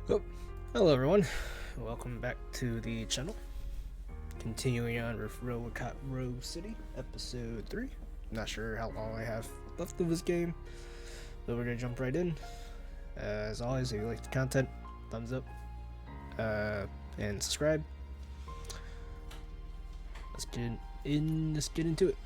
Oh, hello everyone. Welcome back to the channel. Continuing on with RoboCop Rogue City, episode 3. Not sure how long I have left of this game, but we're gonna jump right in. As always, if you like the content, thumbs up, and subscribe. Let's get into it.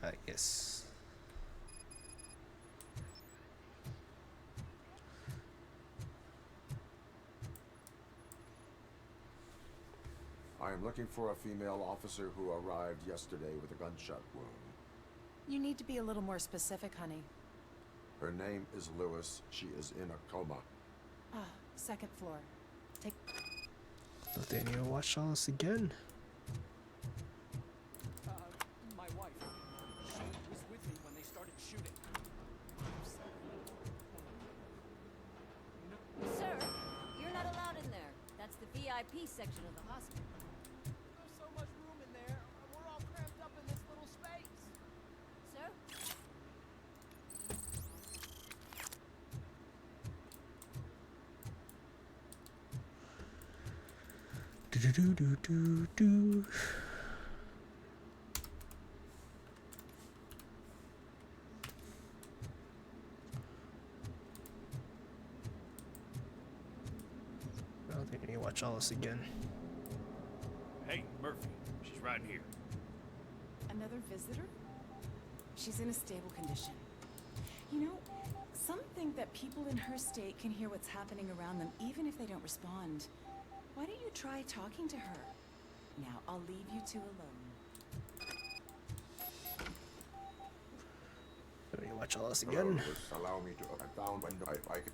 I guess. I am looking for a female officer who arrived yesterday with a gunshot wound. You need to be a little more specific, honey. Her name is Lewis. She is in a coma. Second floor. Take... Thought they need to watch all this again. My wife. She was with me when they started shooting. Sir, you're not allowed in there. That's the VIP section of the hospital. There's so much room in there. We're all cramped up in this little space. Sir? Do. I don't think I need to watch all this again. Hey, Murphy. She's right here. Another visitor? She's in a stable condition. You know, some think that people in her state can hear what's happening around them even if they don't respond. Why don't you try talking to her? Now, I'll leave you two alone. Do I need to watch all this Hello, again? Lewis. Allow me to. I found window. I could.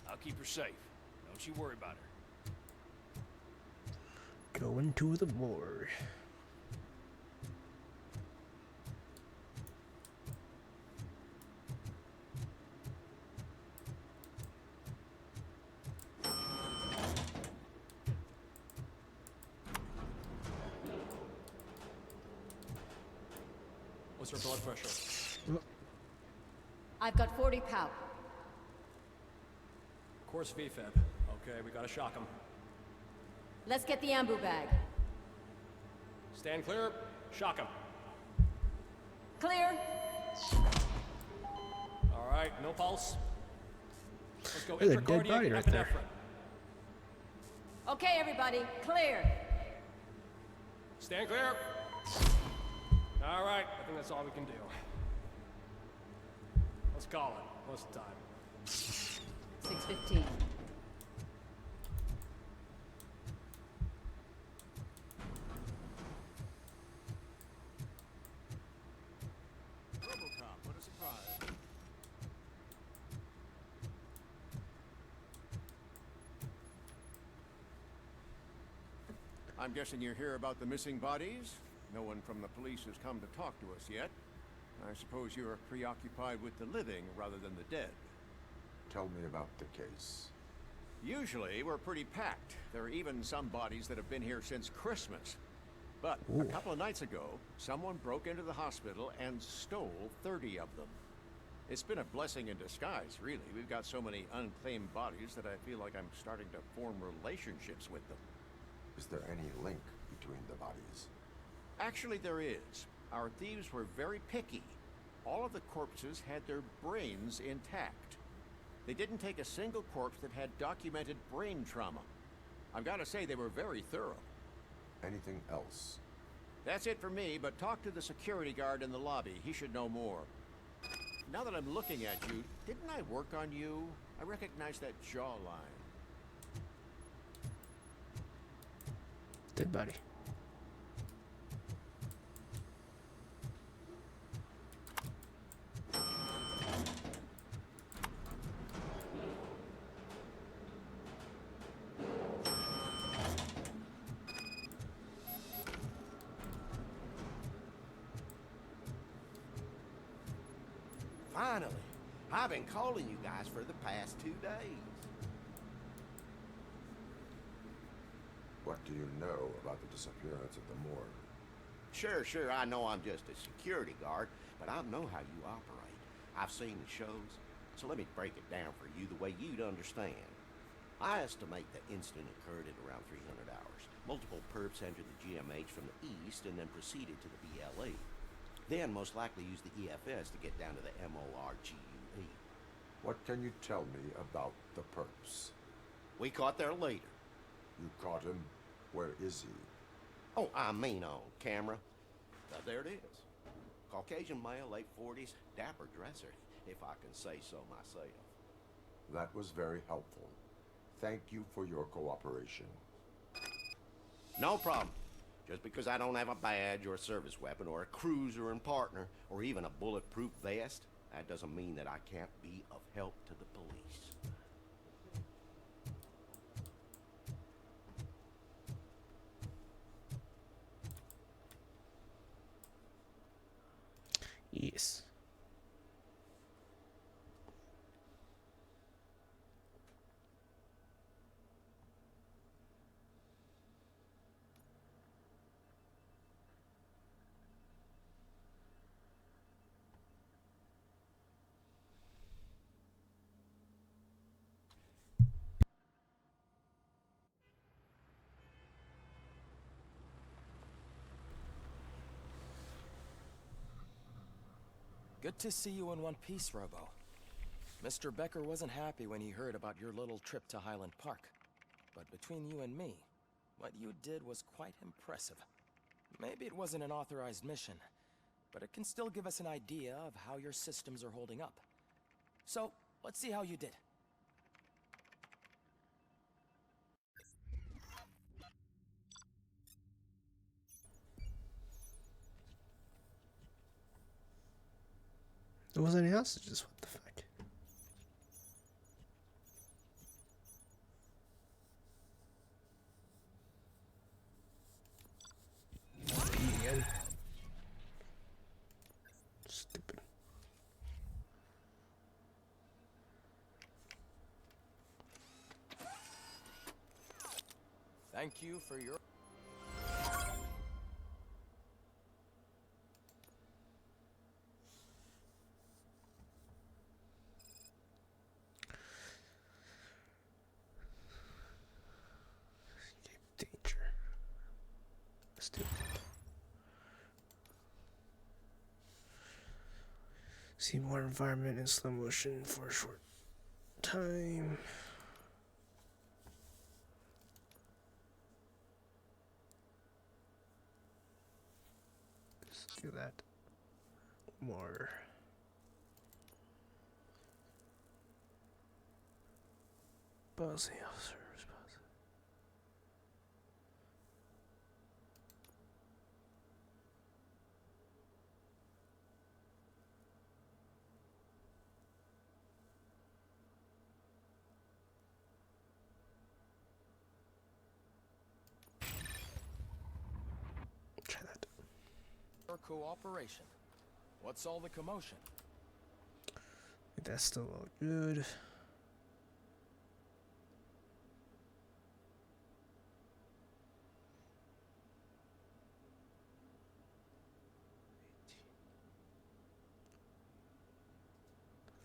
I'll keep her safe. Don't you worry about her. Going to the morgue. What's her blood pressure? I've got 40 pow. Course VFib. Okay, we gotta shock him. Let's get the ambu bag. Stand clear. Shock him. Clear. All right, no pulse. Let's go There's a dead intracardiac body right there. epinephrine. Okay, everybody, clear. Stand clear. All right, I think that's all we can do. Let's call it. What's the time? 6:15. RoboCop, what a surprise. I'm guessing you're here about the missing bodies? No one from the police has come to talk to us yet. I suppose you're preoccupied with the living rather than the dead. Tell me about the case. Usually, we're pretty packed. There are even some bodies that have been here since Christmas. But a couple of nights ago, someone broke into the hospital and stole 30 of them. It's been a blessing in disguise, really. We've got so many unclaimed bodies that I feel like I'm starting to form relationships with them. Is there any link between the bodies? Actually, there is. Our thieves were very picky. All of the corpses had their brains intact. They didn't take a single corpse that had documented brain trauma. I've got to say, they were very thorough. Anything else? That's it for me, but talk to the security guard in the lobby. He should know more. Now that I'm looking at you, didn't I work on you? I recognize that jawline. Dead body. Finally. I've been calling you guys for the past 2 days. What do you know about the disappearance at the morgue? Sure, I know I'm just a security guard, but I know how you operate. I've seen the shows, so let me break it down for you the way you'd understand. I estimate the incident occurred at around 300 hours. Multiple perps entered the GMH from the east and then proceeded to the BLE. Then most likely used the EFS to get down to the MORGUE. What can you tell me about the perps? We caught their leader. You caught him? Where is he? Oh, I mean on camera. There it is. Caucasian male, late 40s, dapper dresser, if I can say so myself. That was very helpful. Thank you for your cooperation. No problem. Just because I don't have a badge or a service weapon or a cruiser and partner or even a bulletproof vest, that doesn't mean that I can't be of help to the police. Yes. Good to see you in one piece, Robo. Mr. Becker wasn't happy when he heard about your little trip to Highland Park. But between you and me, what you did was quite impressive. Maybe it wasn't an authorized mission, but it can still give us an idea of how your systems are holding up. So, let's see how you did. There wasn't any hostages. What the fuck? Again. Stupid. Thank you for your... Danger. Stupid. See more environment in slow motion for a short time. Let's do that more. Bossy officer response. Try that. Your cooperation. What's all the commotion? That's still all good.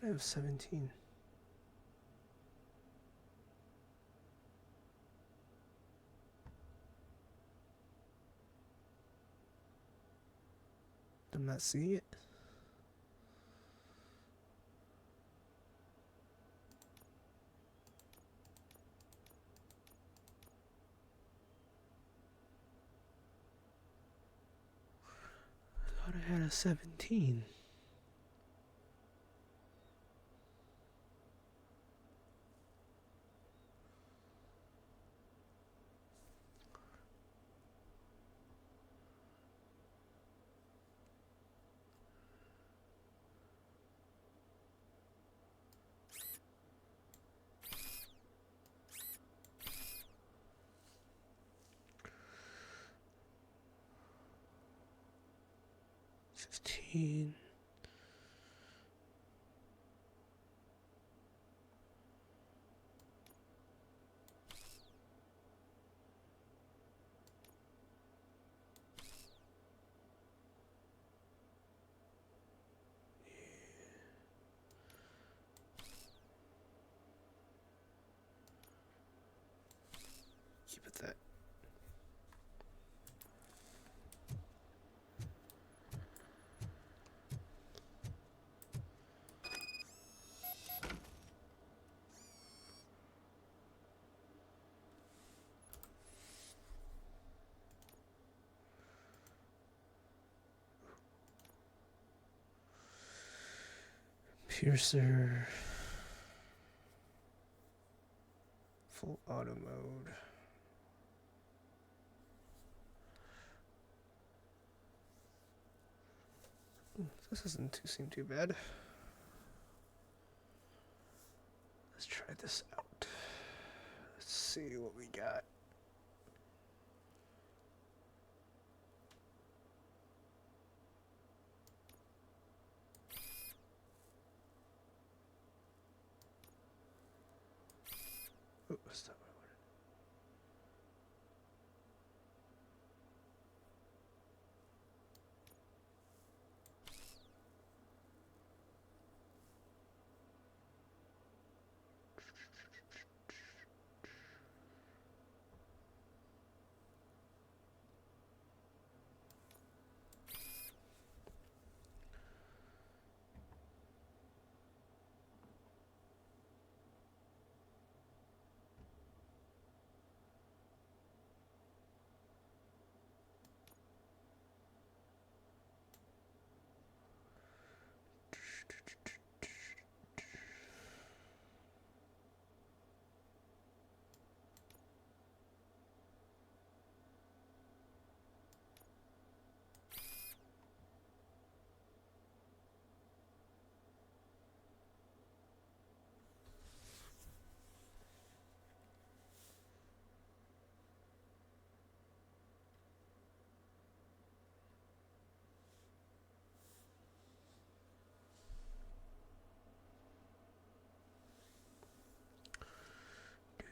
I have 17. I'm not seeing it. I thought I had a 17. keep it that. Piercer. Full auto mode. This doesn't seem too bad. Let's try this out. Let's see what we got. Oh, that's not what I wanted.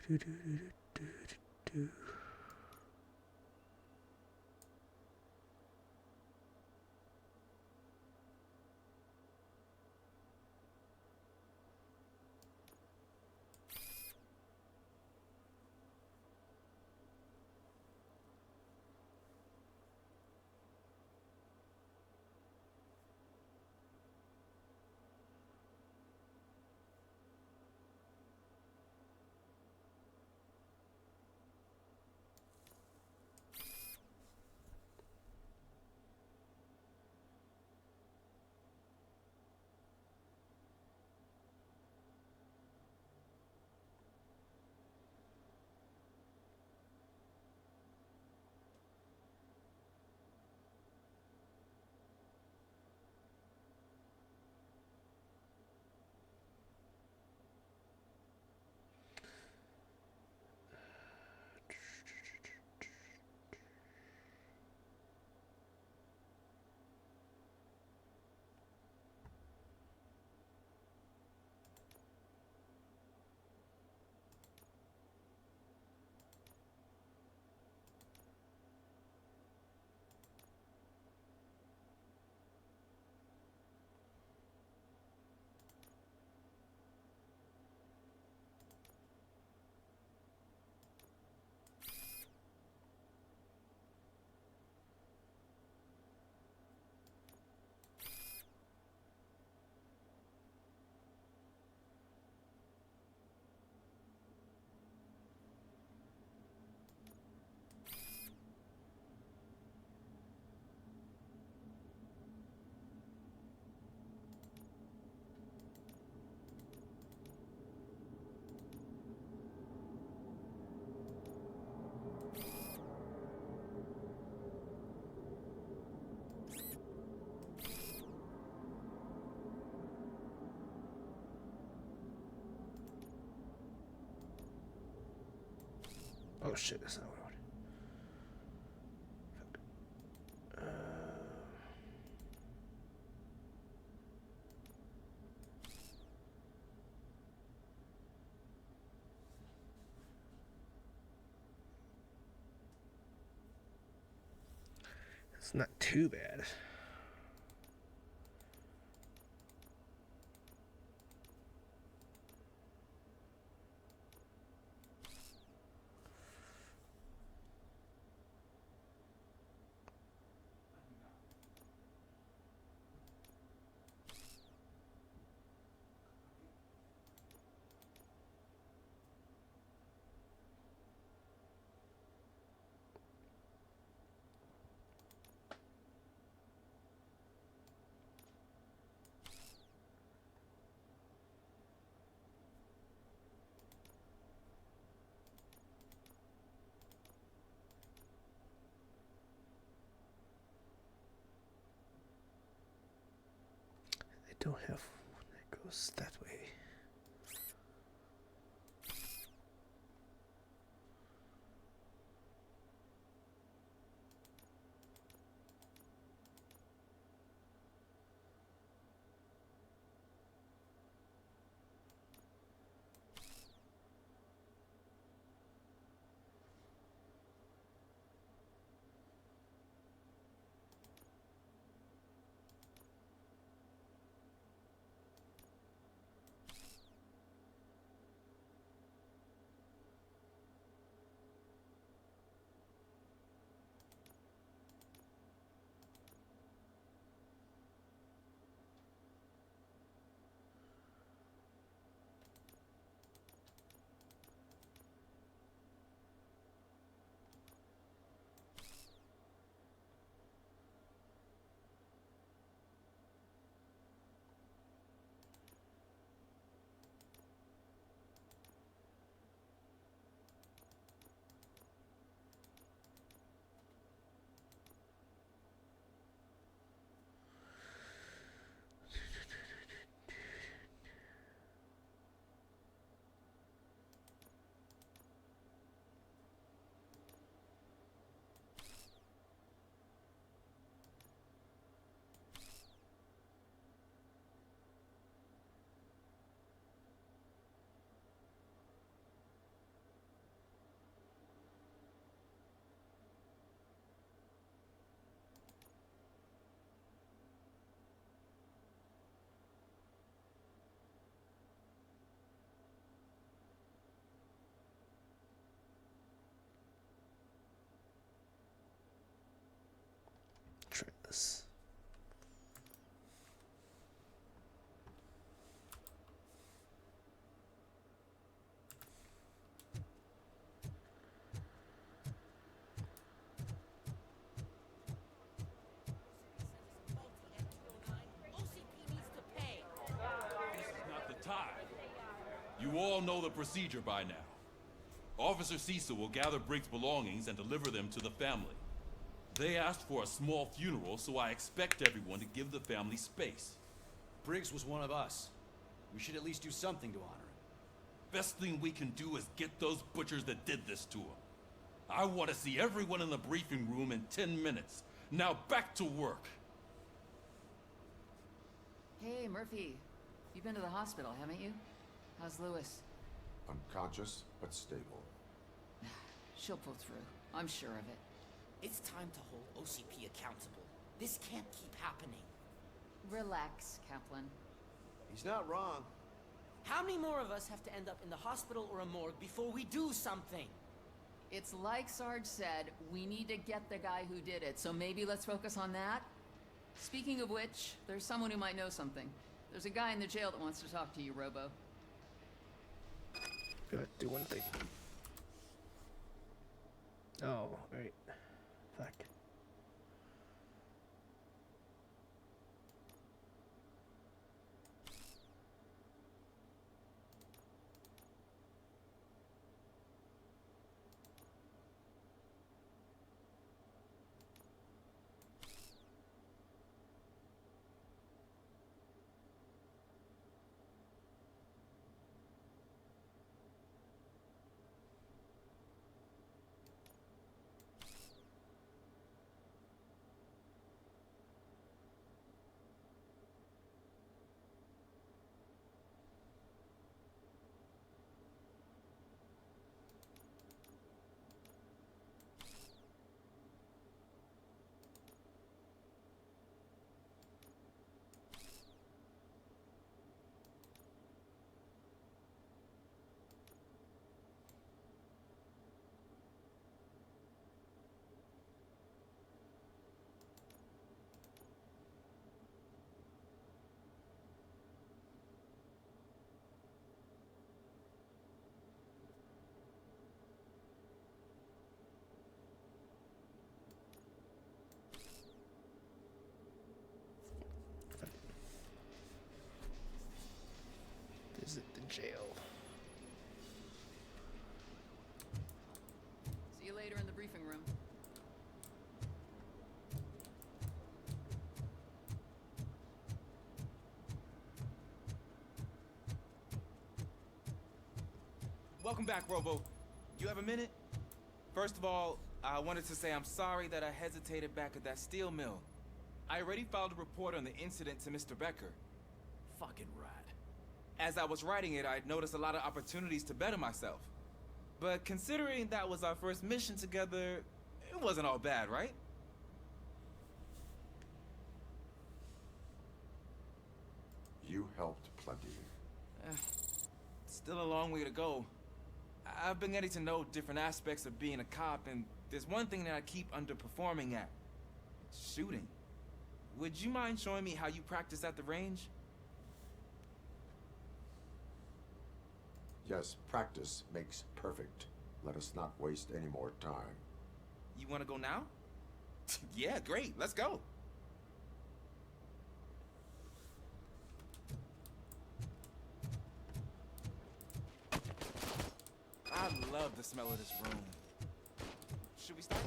Do, do, do, do, do, do. Oh shit, that's not what I wanted. It's not too bad. don't have one that goes that way. Try this. Not the time. You all know the procedure by now. Officer Cecil will gather Briggs' belongings and deliver them to the family. They asked for a small funeral, so I expect everyone to give the family space. Briggs was one of us. We should at least do something to honor him. Best thing we can do is get those butchers that did this to him. I want to see everyone in the briefing room in 10 minutes. Now back to work. Hey, Murphy. You've been to the hospital, haven't you? How's Lewis? Unconscious, but stable. She'll pull through. I'm sure of it. It's time to hold OCP accountable. This can't keep happening. Relax, Kaplan. He's not wrong. How many more of us have to end up in the hospital or a morgue before we do something? It's like Sarge said, we need to get the guy who did it, so maybe let's focus on that? Speaking of which, there's someone who might know something. There's a guy in the jail that wants to talk to you, Robo. Gotta do one thing. Oh, right. Fuck. Welcome back, Robo. You have a minute? First of all, I wanted to say I'm sorry that I hesitated back at that steel mill. I already filed a report on the incident to Mr. Becker. Fucking rat. As I was writing it, I noticed a lot of opportunities to better myself. But considering that was our first mission together, it wasn't all bad, right? You helped plenty. Still a long way to go. I've been getting to know different aspects of being a cop, and there's one thing that I keep underperforming at. Shooting. Would you mind showing me how you practice at the range? Yes, practice makes perfect. Let us not waste any more time. You want to go now? Yeah, great. Let's go. I love the smell of this room. Should we start?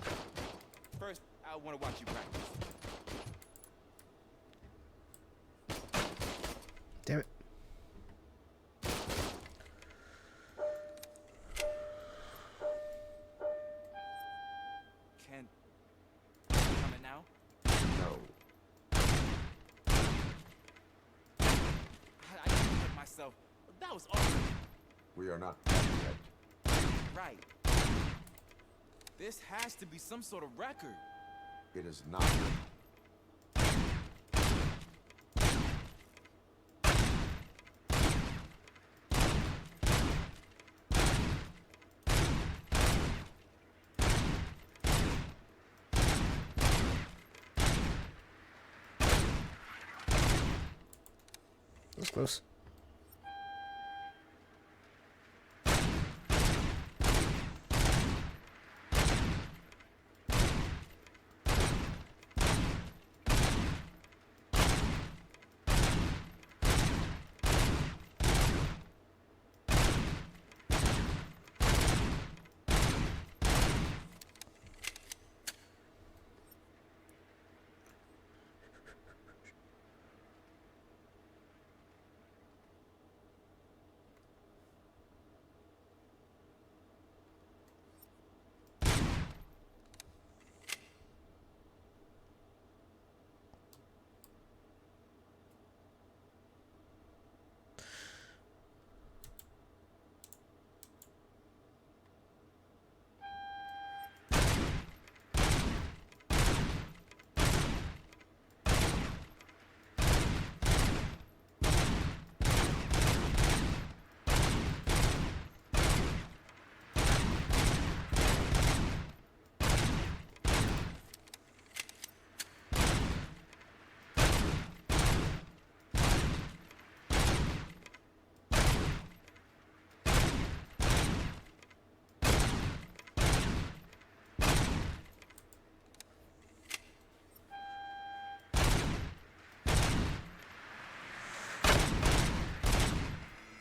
First, I want to watch you practice. Damn it. Can you come in now? No. I didn't hit myself. That was awesome. We are not done yet. Right. This has to be some sort of record. It is not. That's close.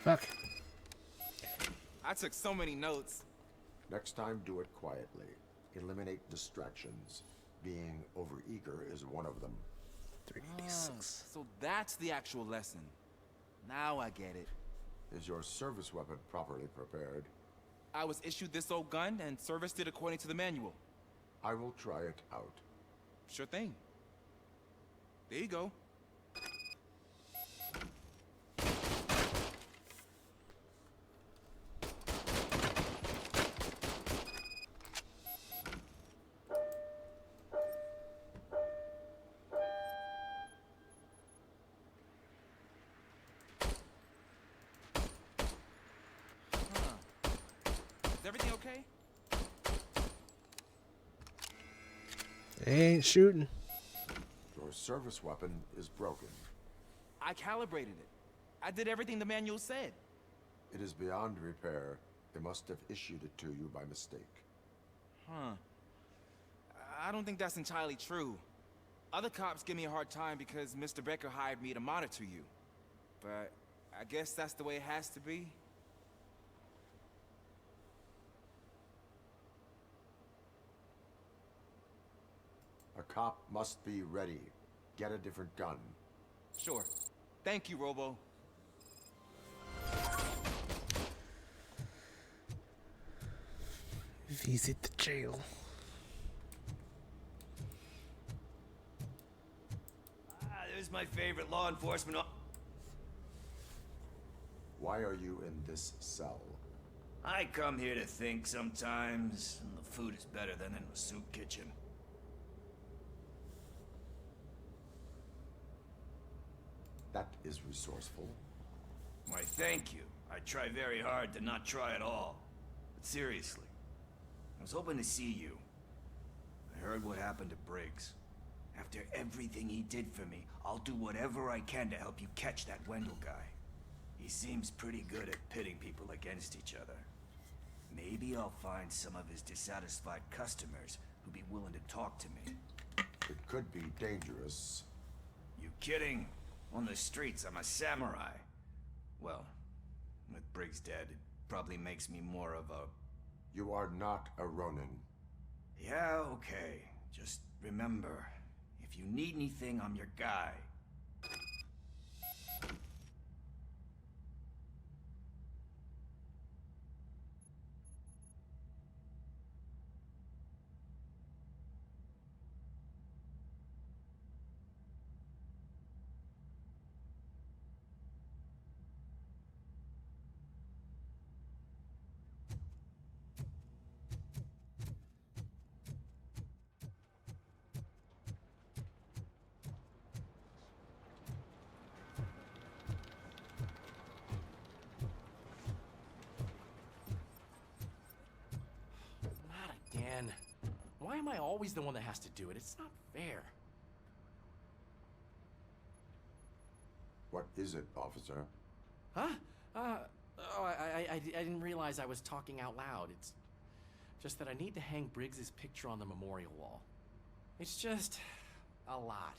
Fuck. I took so many notes. Next time, do it quietly. Eliminate distractions. Being overeager is one of them. 386. So that's the actual lesson. Now I get it. Is your service weapon properly prepared? I was issued this old gun and serviced it according to the manual. I will try it out. Sure thing. There you go. Is everything okay? They ain't shooting. Your service weapon is broken. I calibrated it. I did everything the manual said. It is beyond repair. They must have issued it to you by mistake. Huh. I don't think that's entirely true. Other cops give me a hard time because Mr. Becker hired me to monitor you. But I guess that's the way it has to be. A cop must be ready. Get a different gun. Sure. Thank you, Robo. Visit the jail. There's my favorite law enforcement. Why are you in this cell? I come here to think sometimes, and the food is better than in a soup kitchen. That is resourceful. Why, thank you. I try very hard to not try at all. But seriously, I was hoping to see you. I heard what happened to Briggs. After everything he did for me, I'll do whatever I can to help you catch that Wendell guy. He seems pretty good at pitting people against each other. Maybe I'll find some of his dissatisfied customers who'd be willing to talk to me. It could be dangerous. You kidding? On the streets, I'm a samurai. Well, with Briggs dead, it probably makes me more of a... You are not a Ronin. Yeah, okay. Just remember, if you need anything, I'm your guy. Again. Why am I always the one that has to do it? It's not fair. What is it, officer? Huh? I didn't realize I was talking out loud. It's just that I need to hang Briggs's picture on the memorial wall. It's just a lot.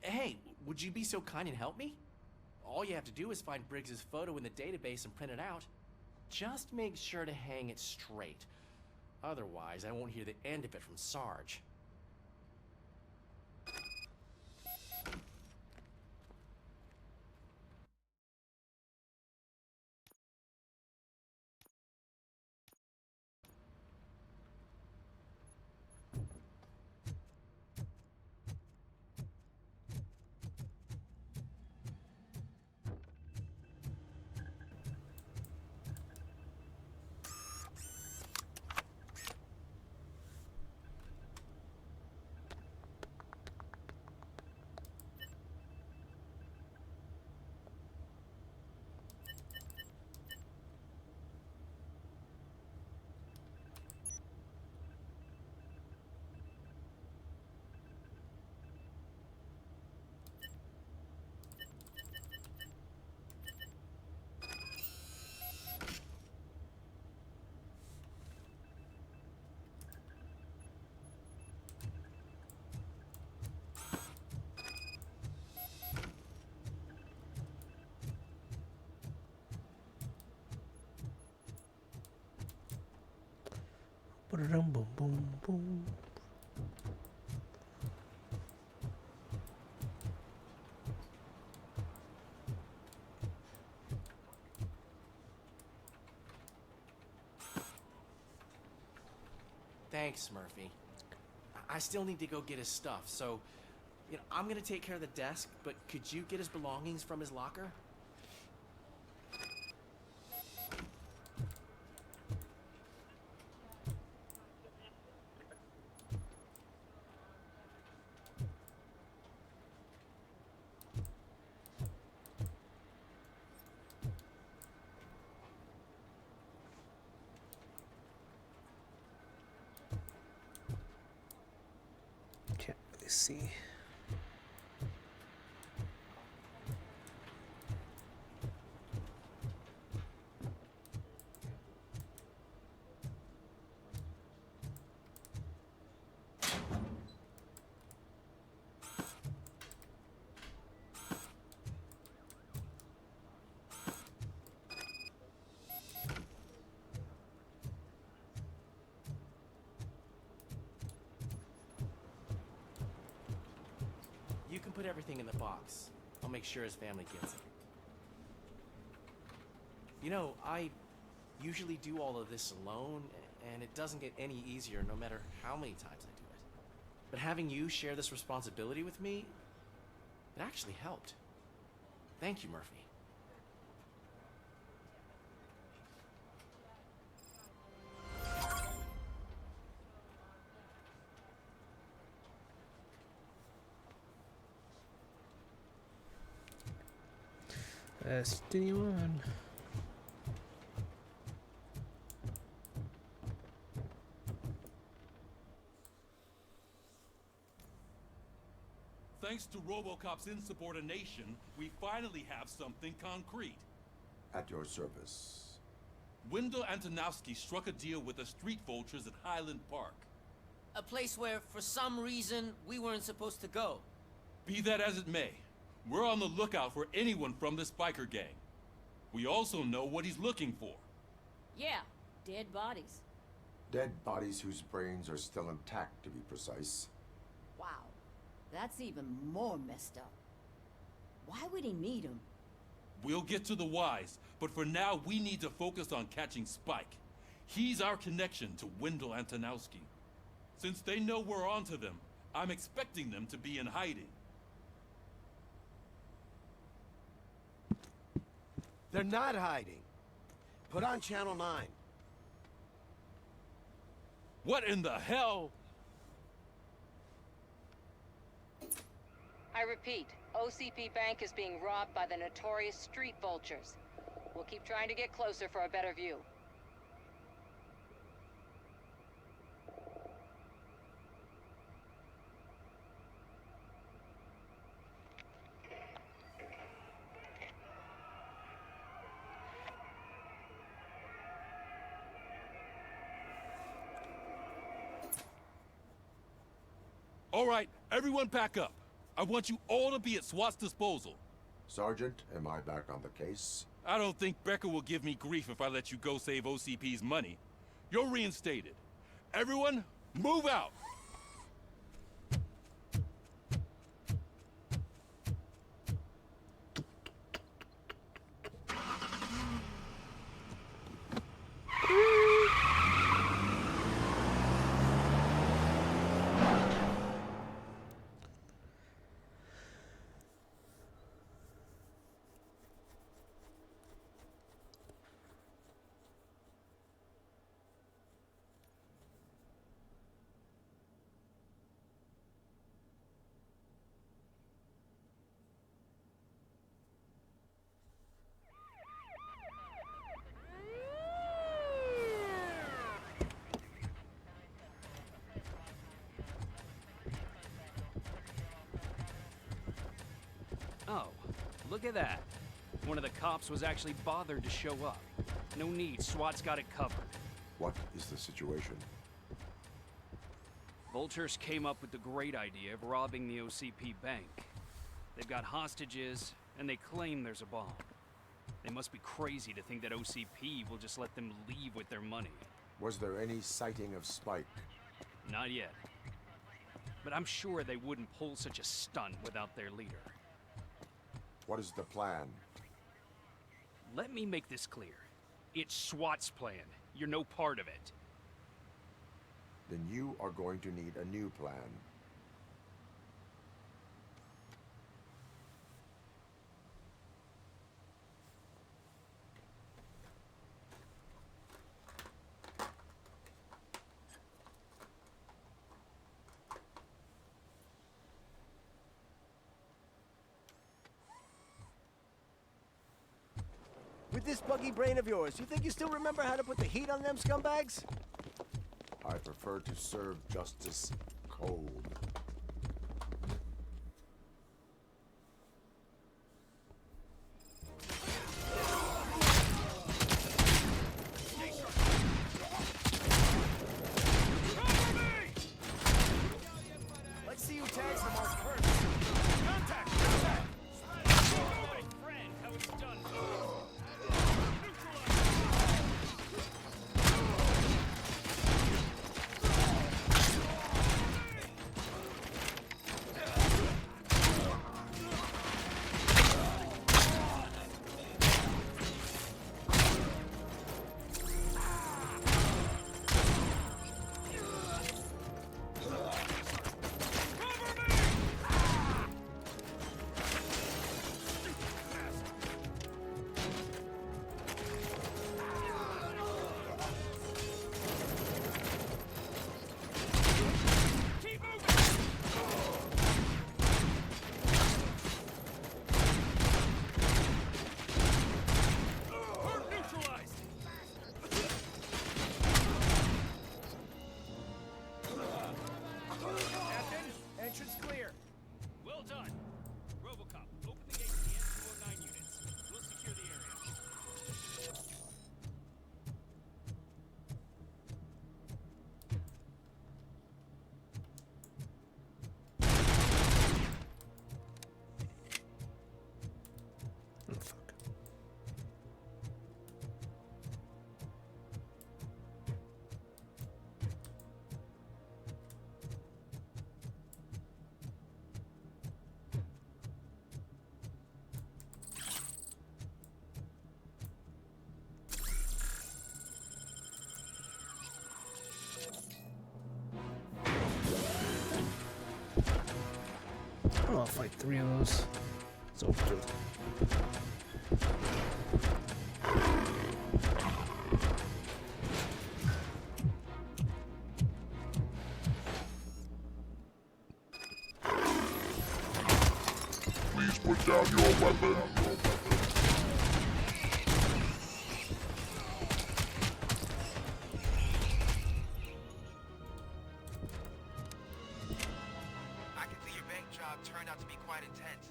Hey, would you be so kind and help me? All you have to do is find Briggs's photo in the database and print it out. Just make sure to hang it straight. Otherwise, I won't hear the end of it from Sarge. Boom, boom, boom. Thanks, Murphy. I still need to go get his stuff, so I'm gonna take care of the desk, but could you get his belongings from his locker? Can't really see. You can put everything in the box. I'll make sure his family gets it. I usually do all of this alone, and it doesn't get any easier no matter how many times I do it. But having you share this responsibility with me, it actually helped. Thank you, Murphy. Destiny 1. Thanks to RoboCop's insubordination, we finally have something concrete. At your service. Wendell Antonowski struck a deal with the street vultures at Highland Park. A place where, for some reason, we weren't supposed to go. Be that as it may, we're on the lookout for anyone from this biker gang. We also know what he's looking for. Yeah, dead bodies. Dead bodies whose brains are still intact, to be precise. Wow, that's even more messed up. Why would he need them? We'll get to the whys, but for now we need to focus on catching Spike. He's our connection to Wendell Antonowski. Since they know we're onto them, I'm expecting them to be in hiding. They're not hiding. Put on Channel 9. What in the hell? I repeat, OCP Bank is being robbed by the notorious street vultures. We'll keep trying to get closer for a better view. All right, everyone pack up. I want you all to be at SWAT's disposal. Sergeant, am I back on the case? I don't think Becker will give me grief if I let you go save OCP's money. You're reinstated. Everyone, move out! Oh, look at that. One of the cops was actually bothered to show up. No need, SWAT's got it covered. What is the situation? Vultures came up with the great idea of robbing the OCP bank. They've got hostages, and they claim there's a bomb. They must be crazy to think that OCP will just let them leave with their money. Was there any sighting of Spike? Not yet. But I'm sure they wouldn't pull such a stunt without their leader. What is the plan? Let me make this clear. It's SWAT's plan. You're no part of it. Then you are going to need a new plan. With this buggy brain of yours, you think you still remember how to put the heat on them scumbags? I prefer to serve justice cold. Let's see who tags the mark first. Contact! Contact! Friend, how it's done. Oh, fuck. Oh, I'll fight 3 of those. It's over. Please put down your weapon. I can see your bank job turned out to be quite intense.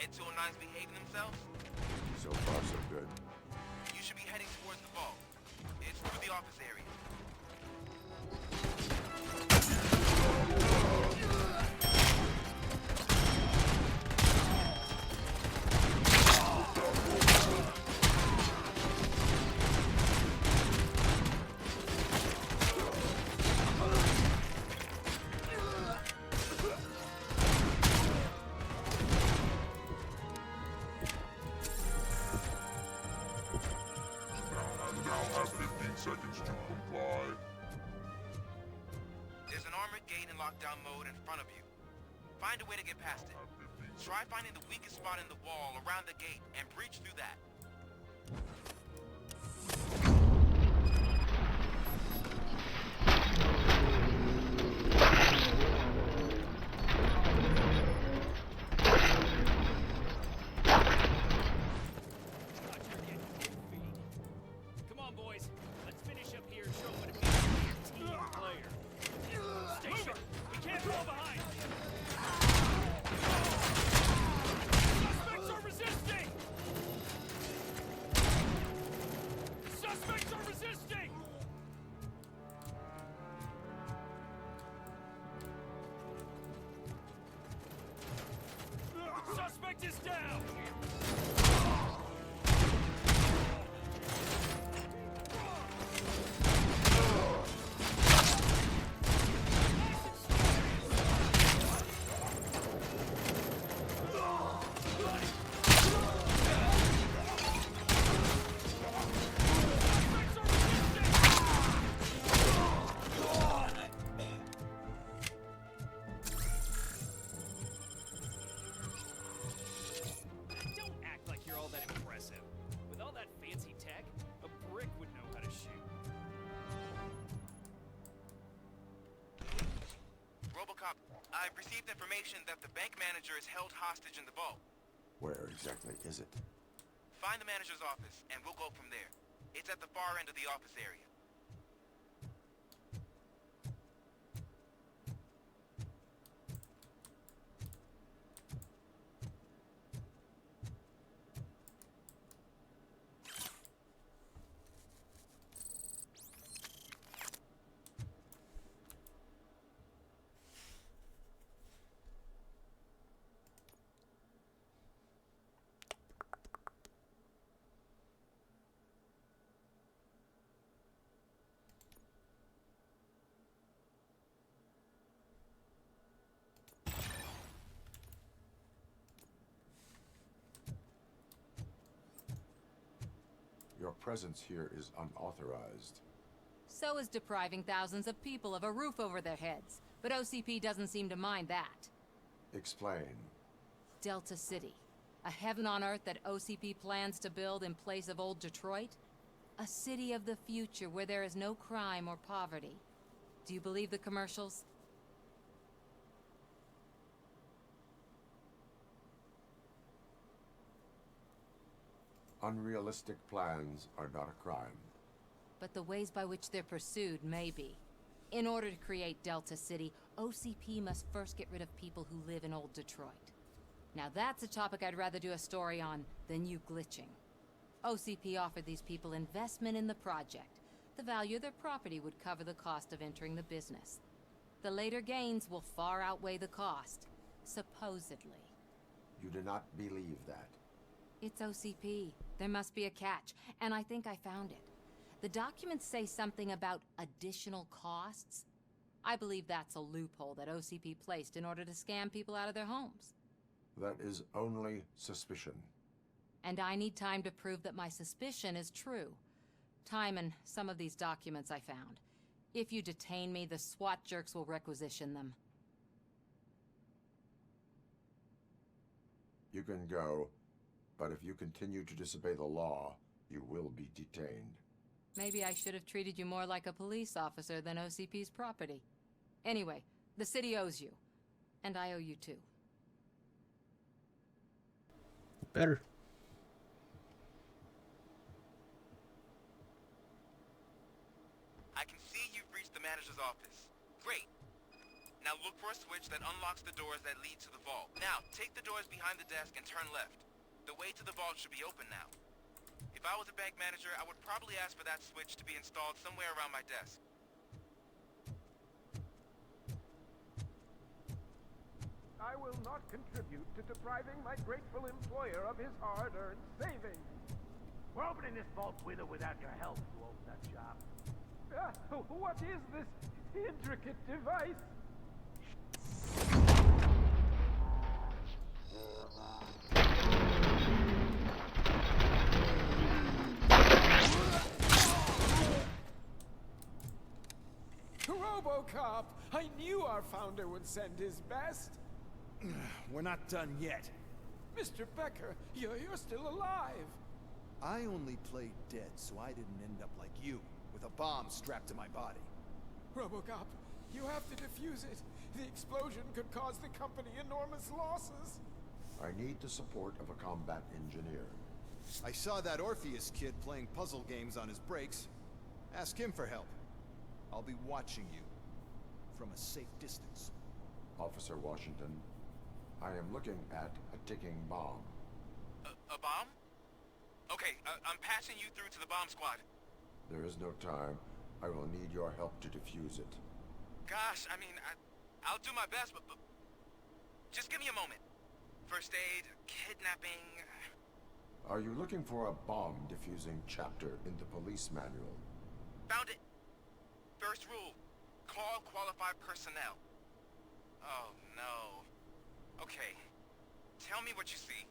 Ed 209's behaving themselves? So far, so good. You should be heading towards the vault. It's through the office area. Seconds to comply. There's an armored gate in lockdown mode in front of you. Find a way to get past it. Try finding the weakest spot in the wall around the gate and breach through that. Come on, boys. Let's finish up here and show what it means to be a team player. Station, we can't fall behind. Suspects are resisting! Suspects are resisting! Suspect is down! Don't act like you're all that impressive. With all that fancy tech, a brick would know how to shoot. RoboCop, I've received information that the bank manager is held hostage in the vault. Where exactly is it? Find the manager's office, and we'll go from there. It's at the far end of the office area. Your presence here is unauthorized. So is depriving thousands of people of a roof over their heads. But OCP doesn't seem to mind that. Explain. Delta City. A heaven on earth that OCP plans to build in place of old Detroit? A city of the future where there is no crime or poverty. Do you believe the commercials? Unrealistic plans are not a crime. But the ways by which they're pursued may be. In order to create Delta City, OCP must first get rid of people who live in old Detroit. Now that's a topic I'd rather do a story on than you glitching. OCP offered these people investment in the project. The value of their property would cover the cost of entering the business. The later gains will far outweigh the cost, supposedly. You do not believe that. It's OCP. There must be a catch, and I think I found it. The documents say something about additional costs. I believe that's a loophole that OCP placed in order to scam people out of their homes. That is only suspicion. And I need time to prove that my suspicion is true. Time and some of these documents I found. If you detain me, the SWAT jerks will requisition them. You can go, but if you continue to disobey the law, you will be detained. Maybe I should have treated you more like a police officer than OCP's property. Anyway, the city owes you. And I owe you too. Better. I can see you've reached the manager's office. Great. Now look for a switch that unlocks the doors that lead to the vault. Now, take the doors behind the desk and turn left. The way to the vault should be open now. If I was a bank manager, I would probably ask for that switch to be installed somewhere around my desk. I will not contribute to depriving my grateful employer of his hard-earned savings. We're opening this vault with or without your help, you old nut job. What is this intricate device? RoboCop! I knew our founder would send his best. We're not done yet. Mr. Becker, you're still alive. I only played dead, so I didn't end up like you, with a bomb strapped to my body. RoboCop, you have to defuse it. The explosion could cause the company enormous losses. I need the support of a combat engineer. I saw that Orpheus kid playing puzzle games on his breaks. Ask him for help. I'll be watching you from a safe distance. Officer Washington, I am looking at a ticking bomb. A bomb? Okay, I'm passing you through to the bomb squad. There is no time. I will need your help to defuse it. Gosh, I mean, I'll do my best, but just give me a moment. First aid, kidnapping... Are you looking for a bomb defusing chapter in the police manual? Found it. First rule, call qualified personnel. Oh, no. Okay, tell me what you see.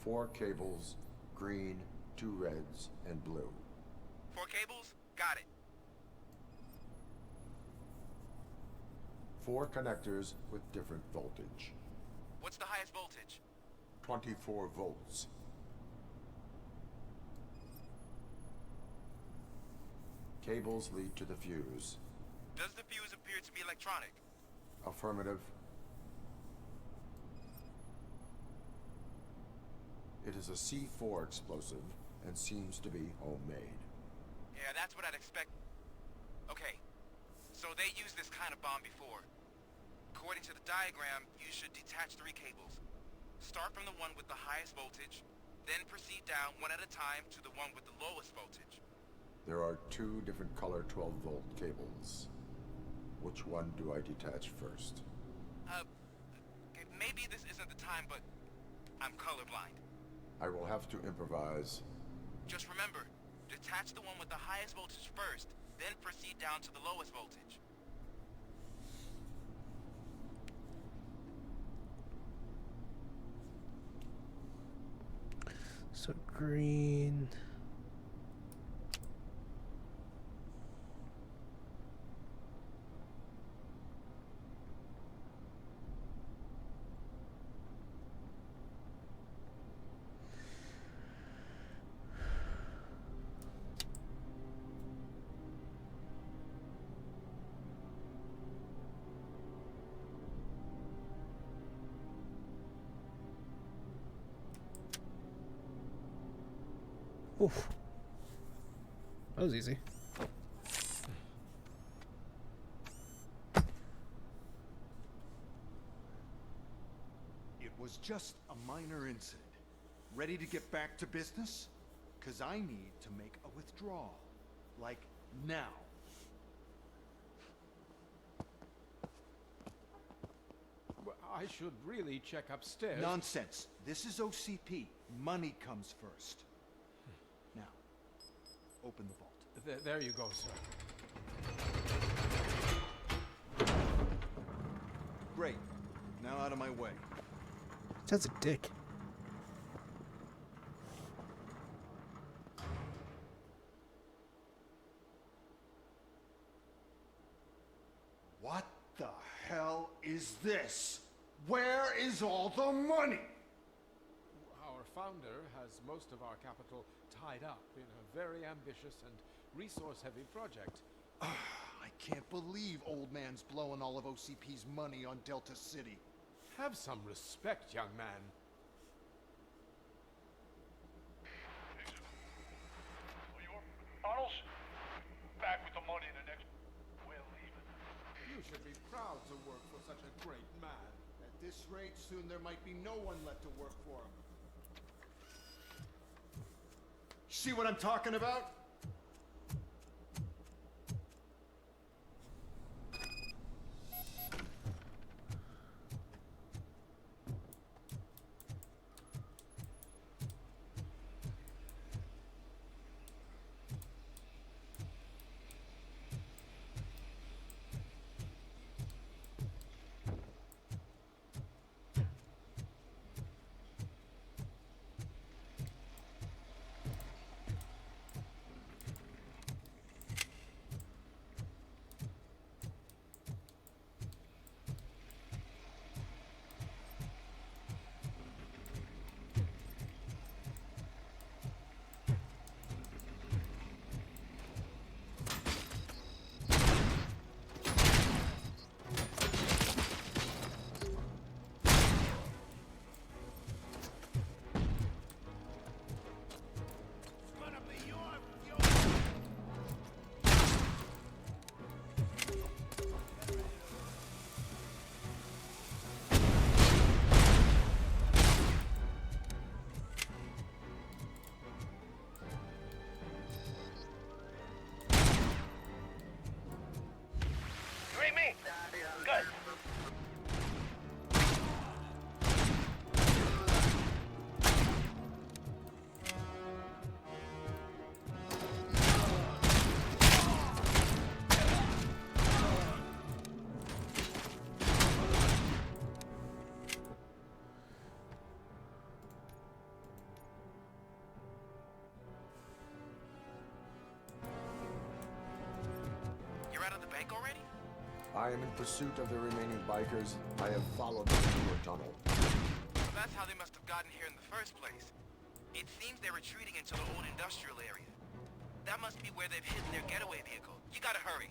Four cables, green, 2 reds, and blue. 4 cables? Got it. 4 connectors with different voltage. What's the highest voltage? 24 volts. Cables lead to the fuse. Does the fuse appear to be electronic? Affirmative. It is a C4 explosive and seems to be homemade. Yeah, that's what I'd expect. Okay, so they used this kind of bomb before. According to the diagram, you should detach 3 cables. Start from the one with the highest voltage, then proceed down one at a time to the one with the lowest voltage. There are 2 different color 12-volt cables. Which one do I detach first? Okay, maybe this isn't the time, but I'm colorblind. I will have to improvise. Just remember, detach the one with the highest voltage first, then proceed down to the lowest voltage. So green. Oof. That was easy. It was just a minor incident. Ready to get back to business? 'Cause I need to make a withdrawal. Like, now. I should really check upstairs. Nonsense. This is OCP. Money comes first. Now, open the vault. There you go, sir. Great. Now out of my way. That's a dick. What the hell is this? Where is all the money? Our founder has most of our capital tied up in a very ambitious and resource-heavy project. I can't believe old man's blowing all of OCP's money on Delta City. Have some respect, young man. Arnold's back with the money in the next... We're leaving. You should be proud to work for such a great man. At this rate, soon there might be no one left to work for him. See what I'm talking about? I am in pursuit of the remaining bikers. I have followed them through a tunnel. Well, that's how they must have gotten here in the first place. It seems they're retreating into the old industrial area. That must be where they've hidden their getaway vehicle. You gotta hurry.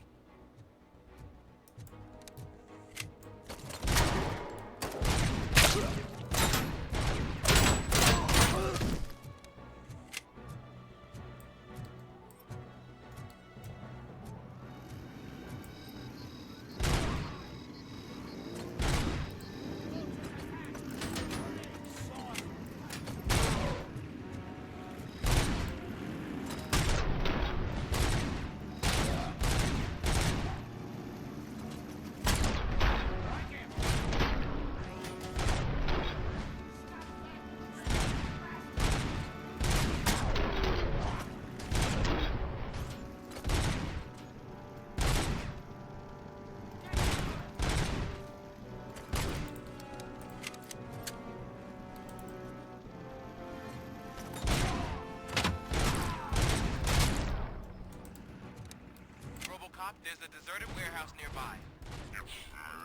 RoboCop, there's a deserted warehouse nearby.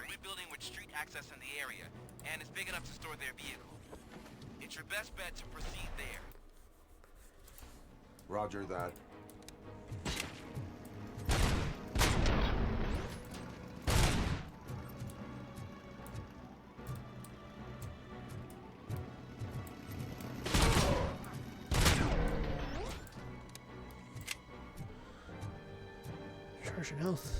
We're building with street access in the area, and it's big enough to store their vehicle. It's your best bet to proceed there. Roger that. Charging health.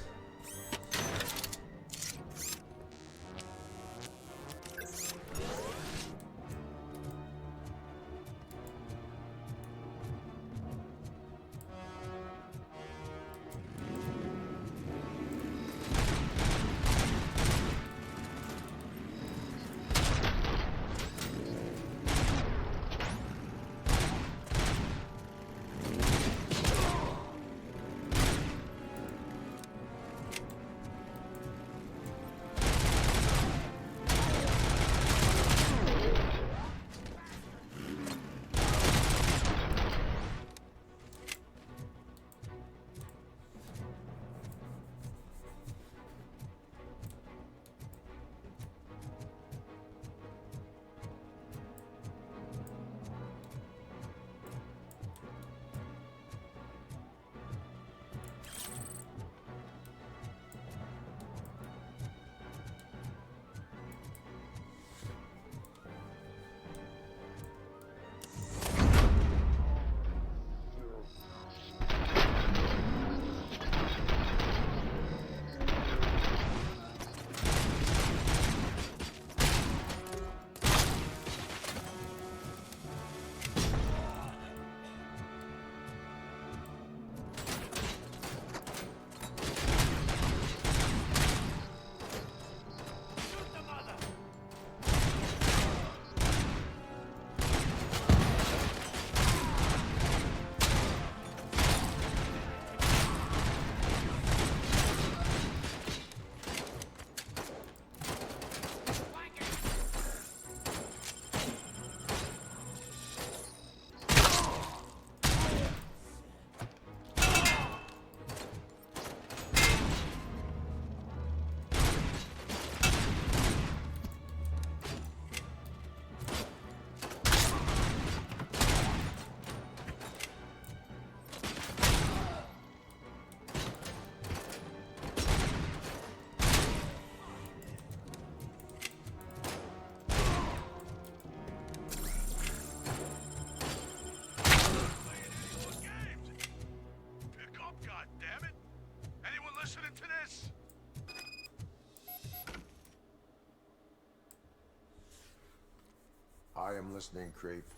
I am listening, Creep.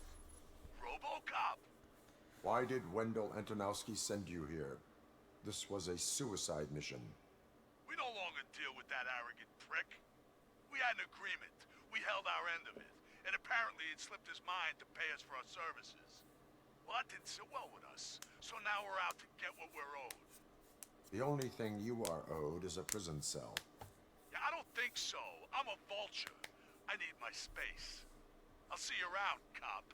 RoboCop! Why did Wendell Antonowski send you here? This was a suicide mission. We no longer deal with that arrogant prick. We had an agreement. We held our end of it. And apparently it slipped his mind to pay us for our services. Well, that didn't sit well with us. So now we're out to get what we're owed. The only thing you are owed is a prison cell. Yeah, I don't think so. I'm a vulture. I need my space. I'll see you around, cop.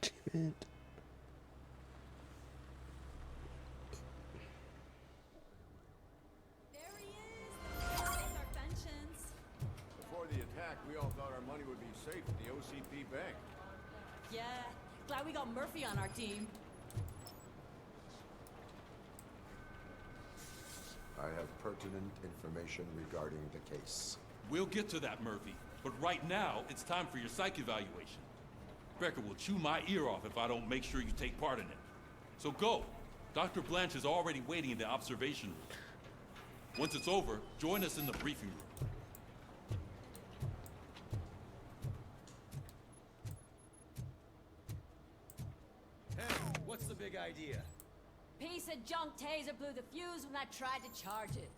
Achievement. Before the attack, we all thought our money would be safe at the OCP bank. Yeah, glad we got Murphy on our team. I have pertinent information regarding the case. We'll get to that, Murphy. But right now, it's time for your psych evaluation. Becker will chew my ear off if I don't make sure you take part in it. So go. Dr. Blanche is already waiting in the observation room. Once it's over, join us in the briefing room. Hey, what's the big idea? Piece of junk taser blew the fuse when I tried to charge it.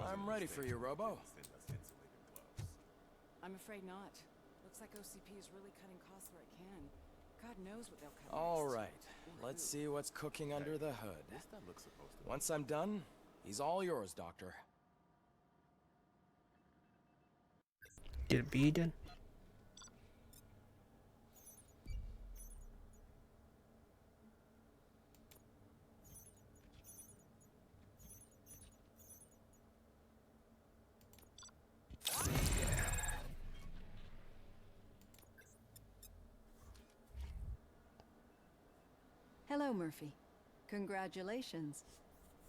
I'm ready for you, Robo. I'm afraid not. Looks like OCP is really cutting costs where it can. God knows what they'll cut All next. right, let's see what's cooking under the hood. Once I'm done, he's all yours, Doctor. Did it be done? Hello, Murphy. Congratulations.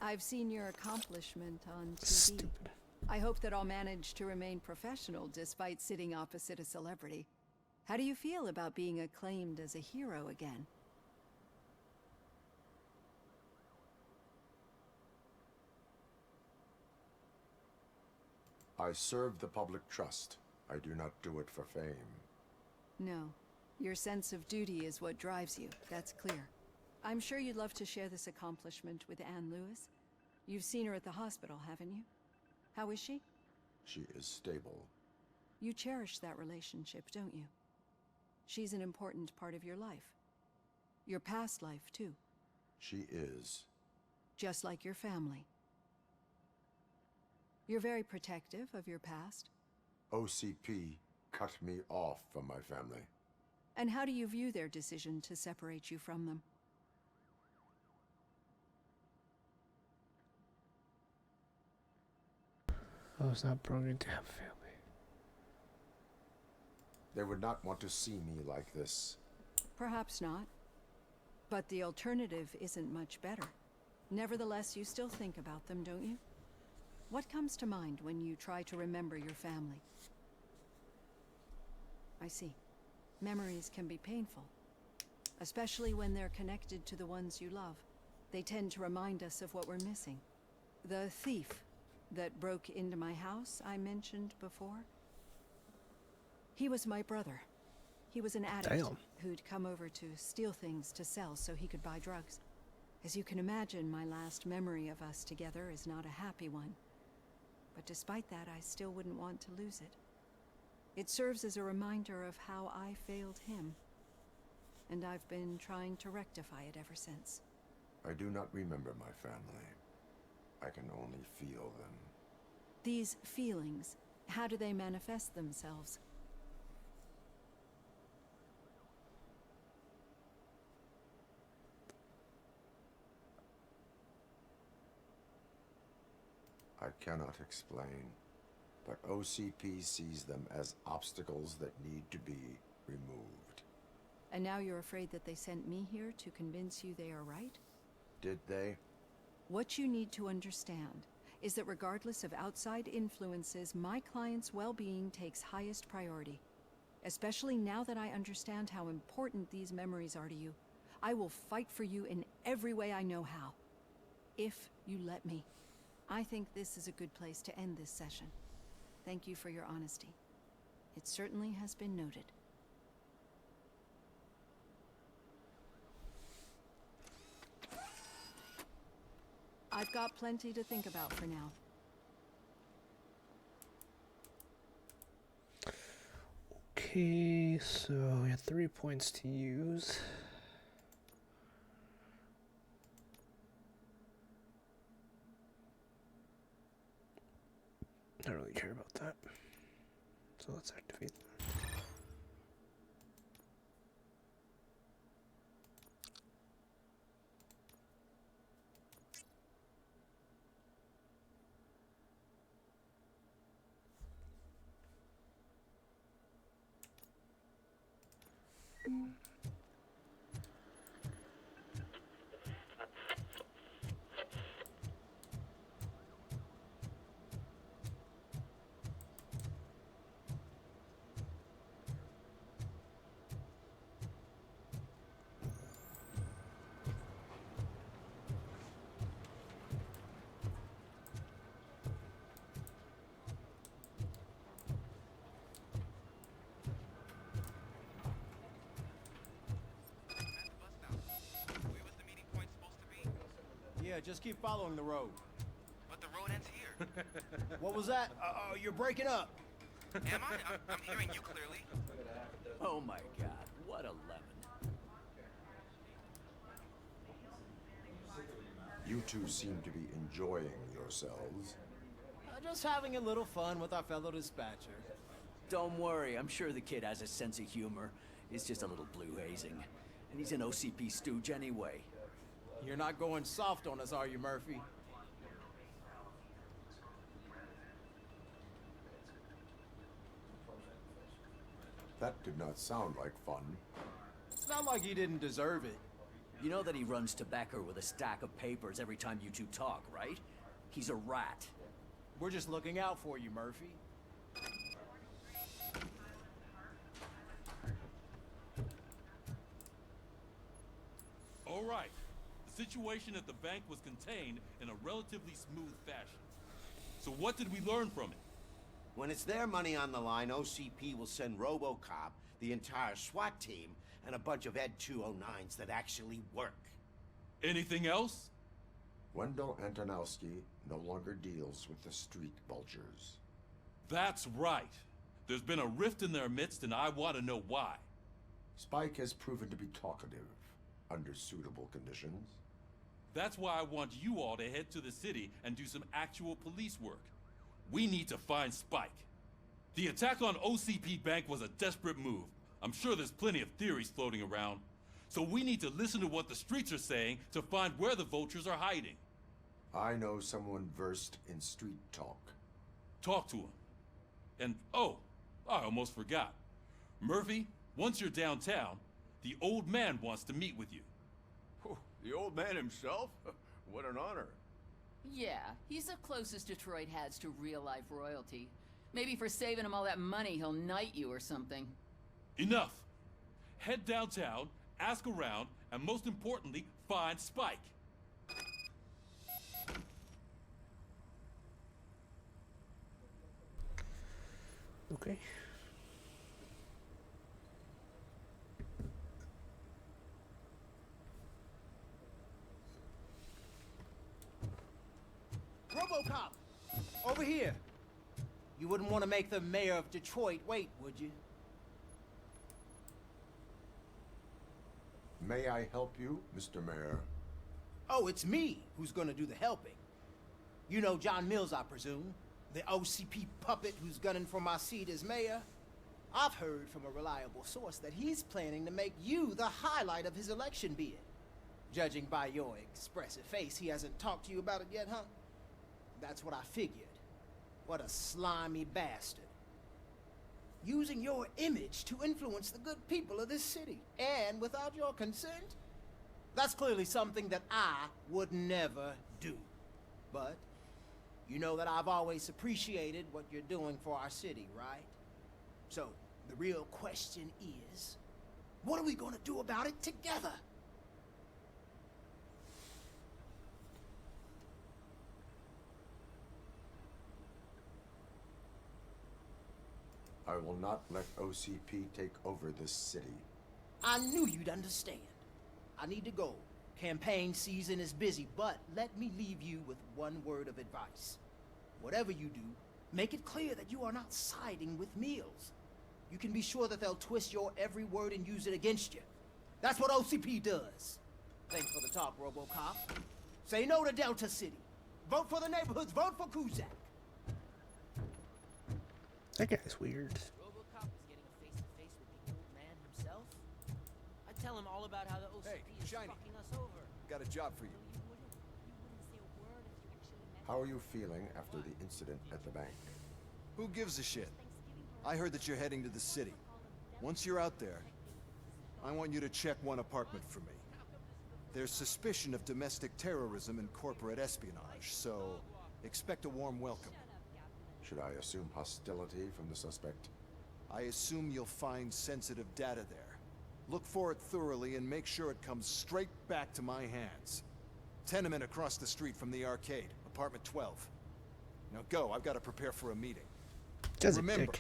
I've seen your accomplishment on TV. Stupid. I hope that I'll manage to remain professional despite sitting opposite a celebrity. How do you feel about being acclaimed as a hero again? I serve the public trust. I do not do it for fame. No. Your sense of duty is what drives you. That's clear. I'm sure you'd love to share this accomplishment with Anne Lewis. You've seen her at the hospital, haven't you? How is she? She is stable. You cherish that relationship, don't you? She's an important part of your life. Your past life, too. She is. Just like your family. You're very protective of your past. OCP cut me off from my family. And how do you view their decision to separate you from them? I was not programmed to have a family. They would not want to see me like this. Perhaps not. But the alternative isn't much better. Nevertheless, you still think about them, don't you? What comes to mind when you try to remember your family? I see. Memories can be painful. Especially when they're connected to the ones you love. They tend to remind us of what we're missing. The thief that broke into my house I mentioned before? He was my brother. He was an addict who'd come over to steal things to sell so he could buy drugs. As you can imagine, my last memory of us together is not a happy one. But despite that, I still wouldn't want to lose it. It serves as a reminder of how I failed him. And I've been trying to rectify it ever since. I do not remember my family. I can only feel them. These feelings, how do they manifest themselves? I cannot explain, but OCP sees them as obstacles that need to be removed. And now you're afraid that they sent me here to convince you they are right? Did they? What you need to understand is that regardless of outside influences, my client's well-being takes highest priority. Especially now that I understand how important these memories are to you. I will fight for you in every way I know how. If you let me. I think this is a good place to end this session. Thank you for your honesty. It certainly has been noted. I've got plenty to think about for now. Okay, so we have 3 points to use. I don't really care about that. So let's activate them. Yeah, just keep following the road. But the road ends here. What was that? You're breaking up. Am I? I'm hearing you clearly. Oh my god, what a lemon. You two seem to be enjoying yourselves. Just having a little fun with our fellow dispatcher. Don't worry, I'm sure the kid has a sense of humor. It's just a little blue hazing. And he's an OCP stooge anyway. You're not going soft on us, are you, Murphy? That did not sound like fun. It's not like you didn't deserve it. You know that he runs to Becker with a stack of papers every time you two talk, right? He's a rat. We're just looking out for you, Murphy. All right. The situation at the bank was contained in a relatively smooth fashion. So what did we learn from it? When it's their money on the line, OCP will send RoboCop, the entire SWAT team, and a bunch of Ed 209s that actually work. Anything else? Wendell Antonowski no longer deals with the street vultures. That's right. There's been a rift in their midst, and I want to know why. Spike has proven to be talkative under suitable conditions. That's why I want you all to head to the city and do some actual police work. We need to find Spike. The attack on OCP Bank was a desperate move. I'm sure there's plenty of theories floating around. So we need to listen to what the streets are saying to find where the vultures are hiding. I know someone versed in street talk. Talk to him. And, oh, I almost forgot. Murphy, once you're downtown, the old man wants to meet with you. Oh, the old man himself? What an honor. Yeah, he's the closest Detroit has to real-life royalty. Maybe for saving him all that money, he'll knight you or something. Enough! Head downtown, ask around, and most importantly, find Spike. Okay. RoboCop! Over here! You wouldn't want to make the mayor of Detroit wait, would you? May I help you, Mr. Mayor? Oh, it's me who's gonna do the helping. You know John Mills, I presume? The OCP puppet who's gunning for my seat as mayor? I've heard from a reliable source that he's planning to make you the highlight of his election bid. Judging by your expressive face, he hasn't talked to you about it yet, huh? That's what I figured. What a slimy bastard. using your image to influence the good people of this city. And without your consent, that's clearly something that I would never do. But you know that I've always appreciated what you're doing for our city, right? So, the real question is, what are we gonna do about it together? I will not let OCP take over this city. I knew you'd understand. I need to go. Campaign season is busy, but let me leave you with one word of advice. Whatever you do, make it clear that you are not siding with Mills. You can be sure that they'll twist your every word and use it against you. That's what OCP does. Thanks for the talk, RoboCop. Say no to Delta City. Vote for the neighborhoods. Vote for Kuzak. That guy's weird. RoboCop is getting a face-to-face with the old man himself. I tell him all about how the OCP is fucking us over. Got a job for you. How are you feeling after the incident at the bank? Who gives a shit? I heard that you're heading to the city. Once you're out there, I want you to check one apartment for me. There's suspicion of domestic terrorism and corporate espionage, so expect a warm welcome. Should I assume hostility from the suspect? I assume you'll find sensitive data there. Look for it thoroughly and make sure it comes straight back to my hands. Tenement across the street from the arcade, apartment 12. Now go, I've got to prepare for a meeting. Remember,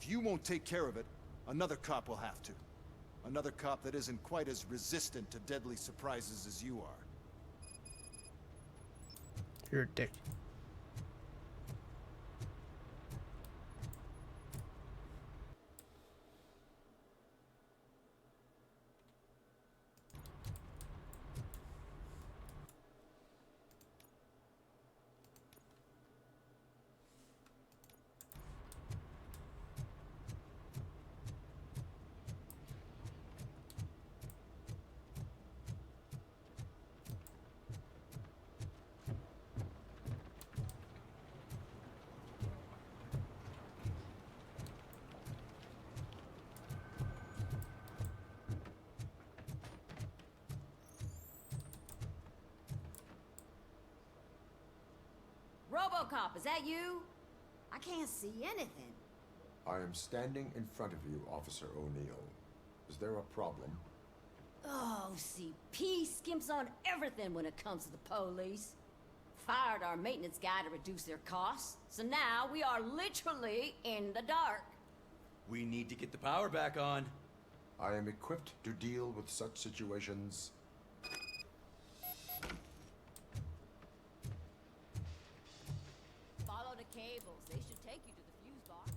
if you won't take care of it, another cop will have to. Another cop that isn't quite as resistant to deadly surprises as you are. You're a dick. RoboCop, is that you? I can't see anything. I am standing in front of you, Officer O'Neill. Is there a problem? OCP skimps on everything when it comes to the police. Fired our maintenance guy to reduce their costs, so now we are literally in the dark. We need to get the power back on. I am equipped to deal with such situations. Follow the cables. They should take you to the fuse box.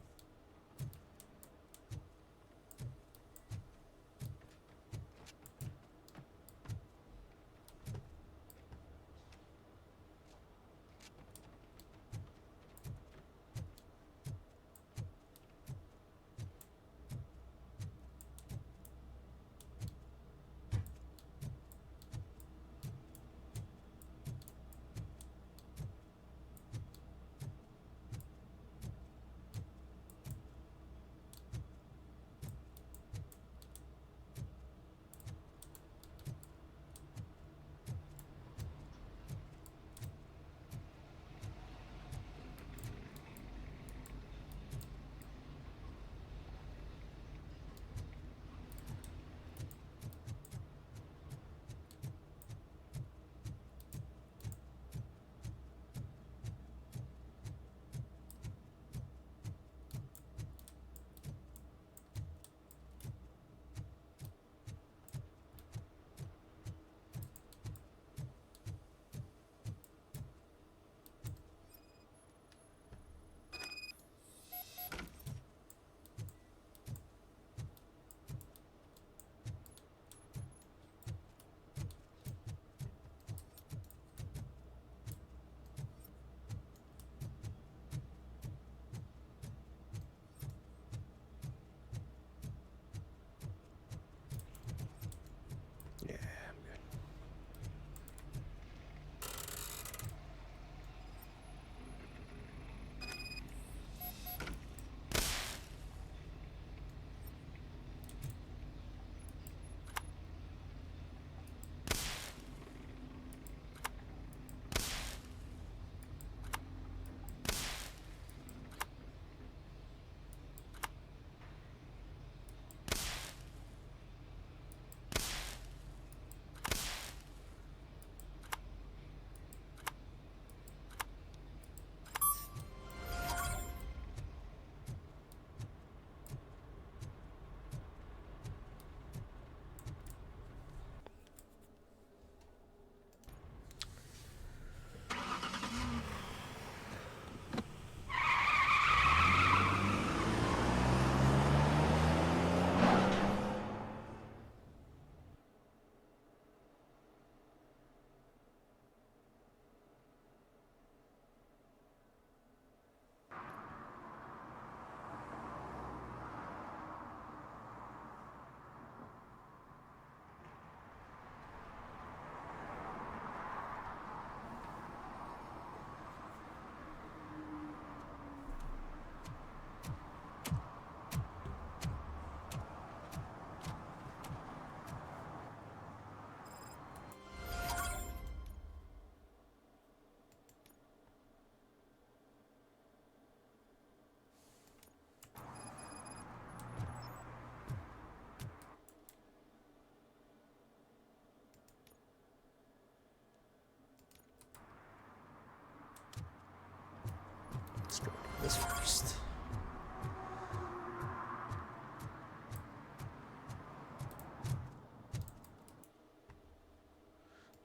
this first.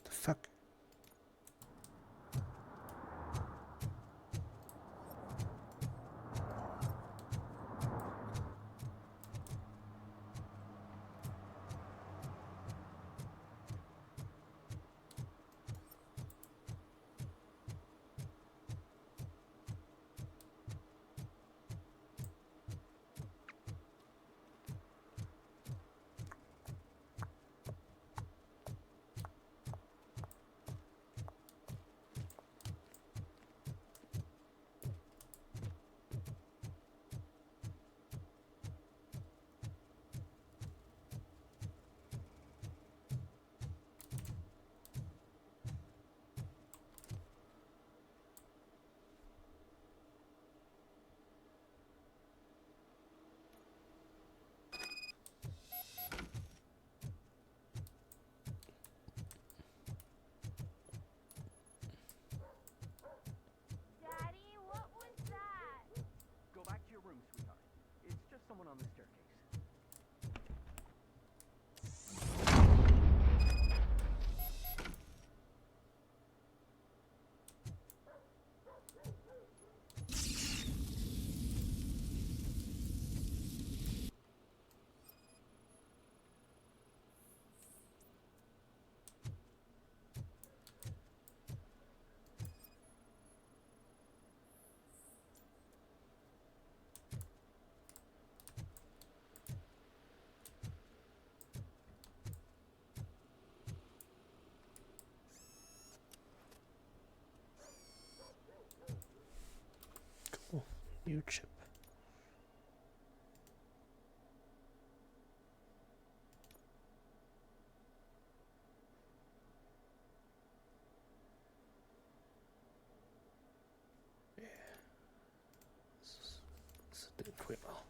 The fuck? Someone on the staircase. Cool. New chip. Yeah. This didn't quite well.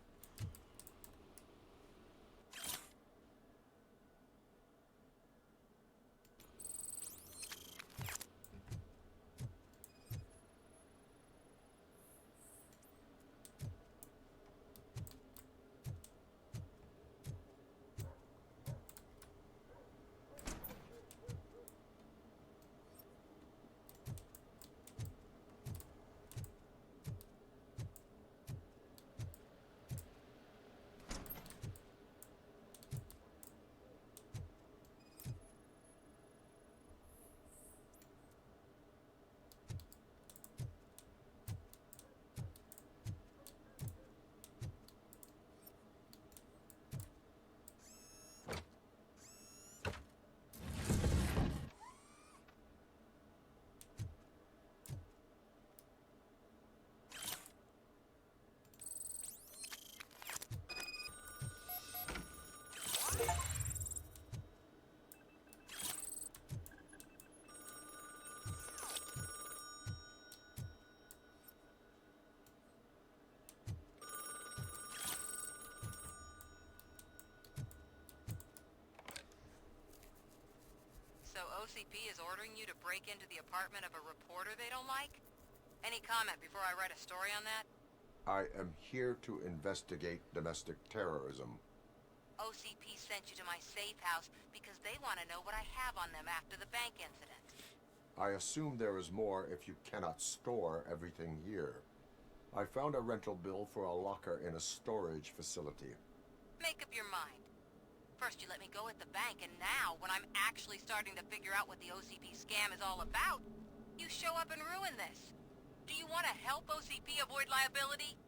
So OCP is ordering you to break into the apartment of a reporter they don't like? Any comment before I write a story on that? I am here to investigate domestic terrorism. OCP sent you to my safe house because they want to know what I have on them after the bank incident. I assume there is more if you cannot store everything here. I found a rental bill for a locker in a storage facility. Make up your mind. First you let me go at the bank, and now, when I'm actually starting to figure out what the OCP scam is all about, you show up and ruin this. Do you want to help OCP avoid liability?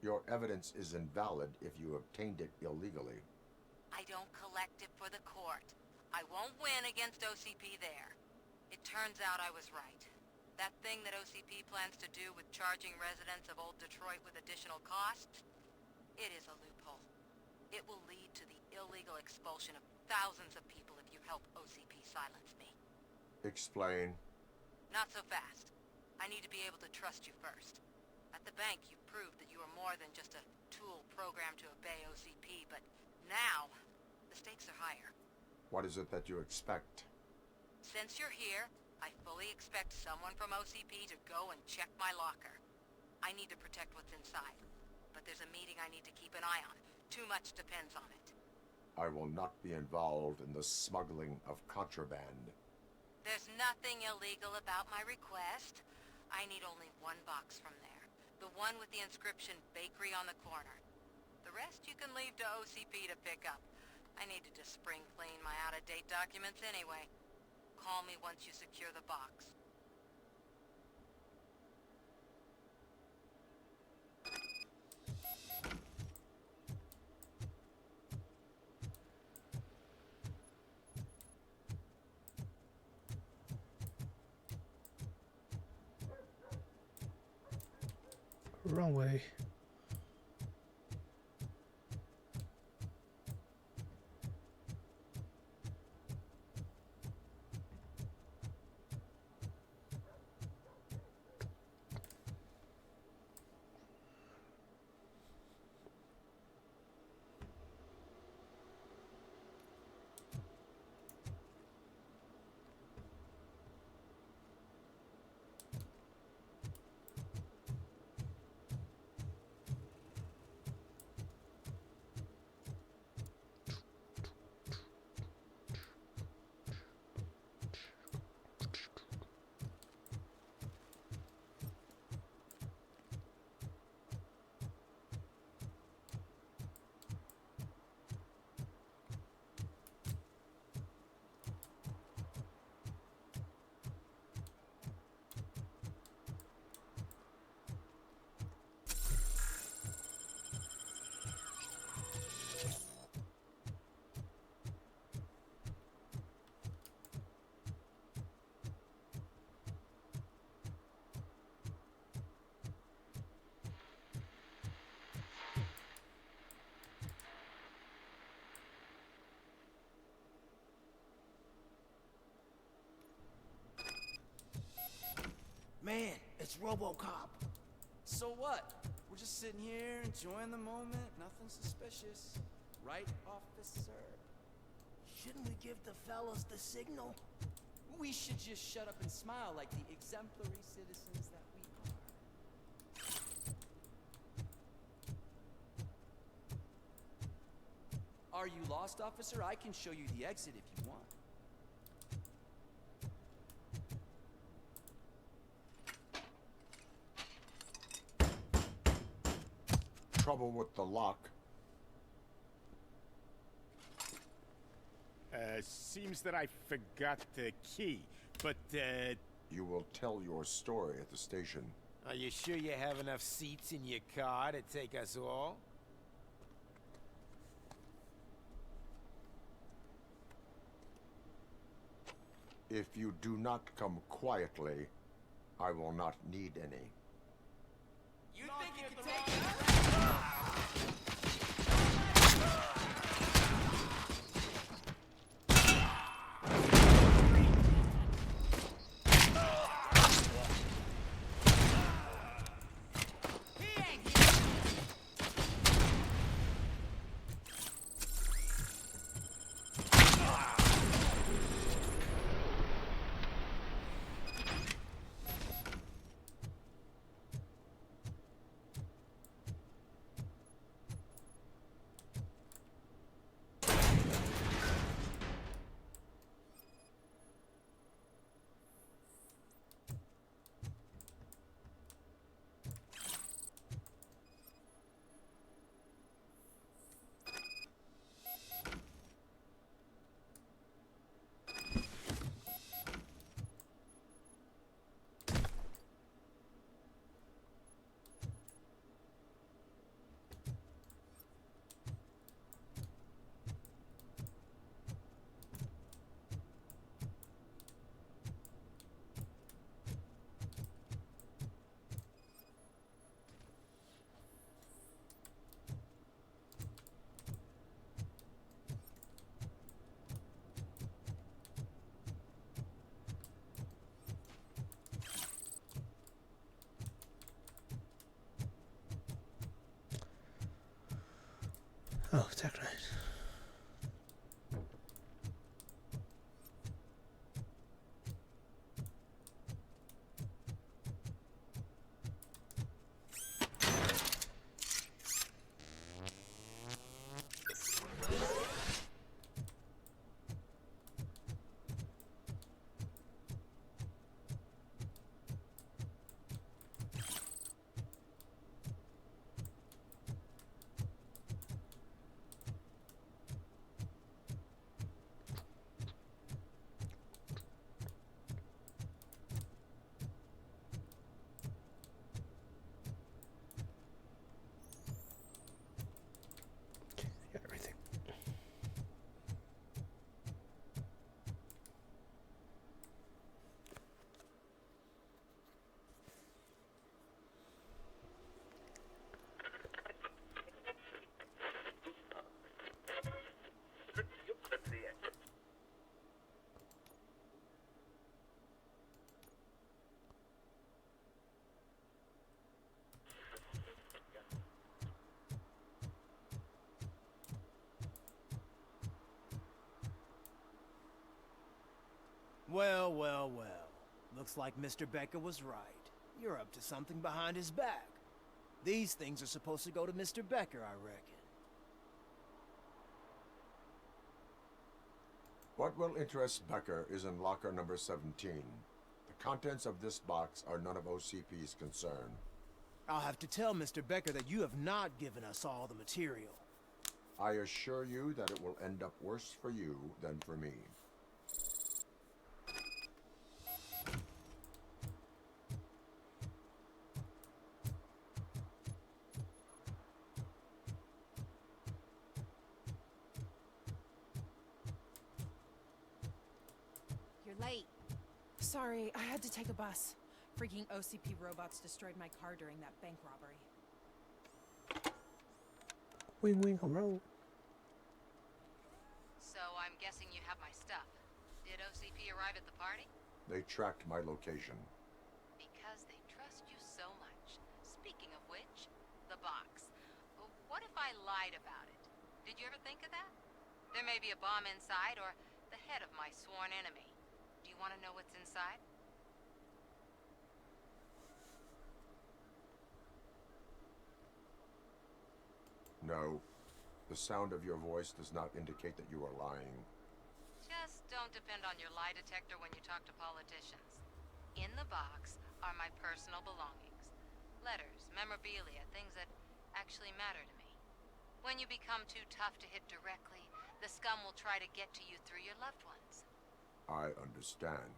Your evidence is invalid if you obtained it illegally. I don't collect it for the court. I won't win against OCP there. It turns out I was right. That thing that OCP plans to do with charging residents of Old Detroit with additional costs? It is a loophole. It will lead to the illegal expulsion of thousands of people if you help OCP silence me. Explain. Not so fast. I need to be able to trust you first. At the bank, you proved that you are more than just a tool programmed to obey OCP, but now, The stakes are higher. What is it that you expect? Since you're here, I fully expect someone from OCP to go and check my locker. I need to protect what's inside, but there's a meeting I need to keep an eye on. Too much depends on it. I will not be involved in the smuggling of contraband. There's nothing illegal about my request. I need only one box from there. The one with the inscription Bakery on the corner. The rest you can leave to OCP to pick up. I need to just spring clean my out-of-date documents anyway. Call me once you secure the box. Wrong way. Man, it's RoboCop. So what? We're just sitting here enjoying the moment. Nothing suspicious. Right, officer? Shouldn't we give the fellas the signal? We should just shut up and smile like the exemplary citizens that we are. Are you lost, officer? I can show you the exit if you want. Trouble with the lock. Seems that I forgot the key, but, You will tell your story at the station. Are you sure you have enough seats in your car to take us all? If you do not come quietly, I will not need any. You think you can take us? Oh, Tech Knight. Well, well, well. Looks like Mr. Becker was right. You're up to something behind his back. These things are supposed to go to Mr. Becker, I reckon. What will interest Becker is in locker number 17. The contents of this box are none of OCP's concern. I'll have to tell Mr. Becker that you have not given us all the material. I assure you that it will end up worse for you than for me. You're late. Sorry, I had to take a bus. Freaking OCP robots destroyed my car during that bank robbery. Wing wing hello. So I'm guessing you have my stuff. Did OCP arrive at the party? They tracked my location. Because they trust you so much. Speaking of which, the box. What if I lied about it? Did you ever think of that? There may be a bomb inside or the head of my sworn enemy. Do you want to know what's inside? No. The sound of your voice does not indicate that you are lying. Just don't depend on your lie detector when you talk to politicians. In the box are my personal belongings. Letters, memorabilia, things that actually matter to me. When you become too tough to hit directly, the scum will try to get to you through your loved ones. I understand.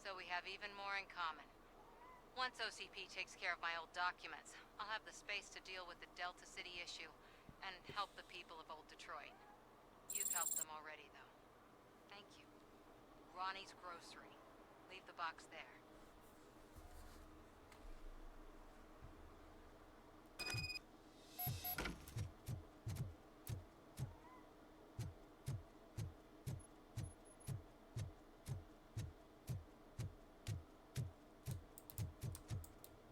So we have even more in common. Once OCP takes care of my old documents, I'll have the space to deal with the Delta City issue and help the people of Old Detroit. You've helped them already, though. Thank you. Ronnie's Grocery. Leave the box there.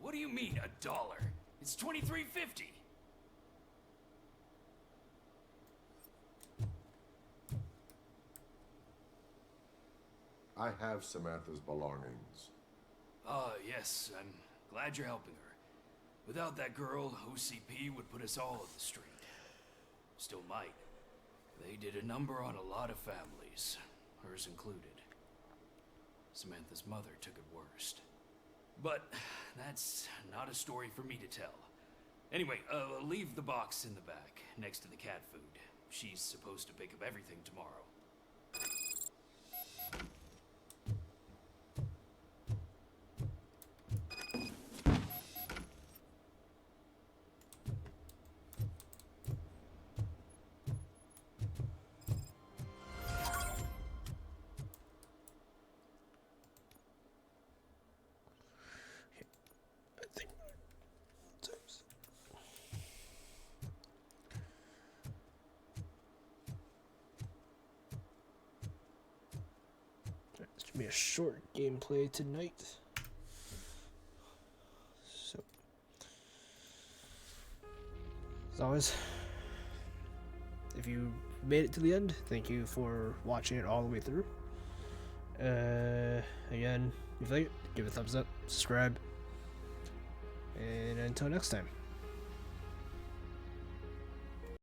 What do you mean, $1? It's $23.50. I have Samantha's belongings. Ah, yes, I'm glad you're helping her. Without that girl, OCP would put us all on the street. Still might. They did a number on a lot of families, hers included. Samantha's mother took it worst. But that's not a story for me to tell. Anyway, leave the box in the back, next to the cat food. She's supposed to pick up everything tomorrow. This should be a short gameplay tonight. So, as always, if you made it to the end, thank you for watching it all the way through. Again, if you like it, give it a thumbs up, subscribe, and until next time.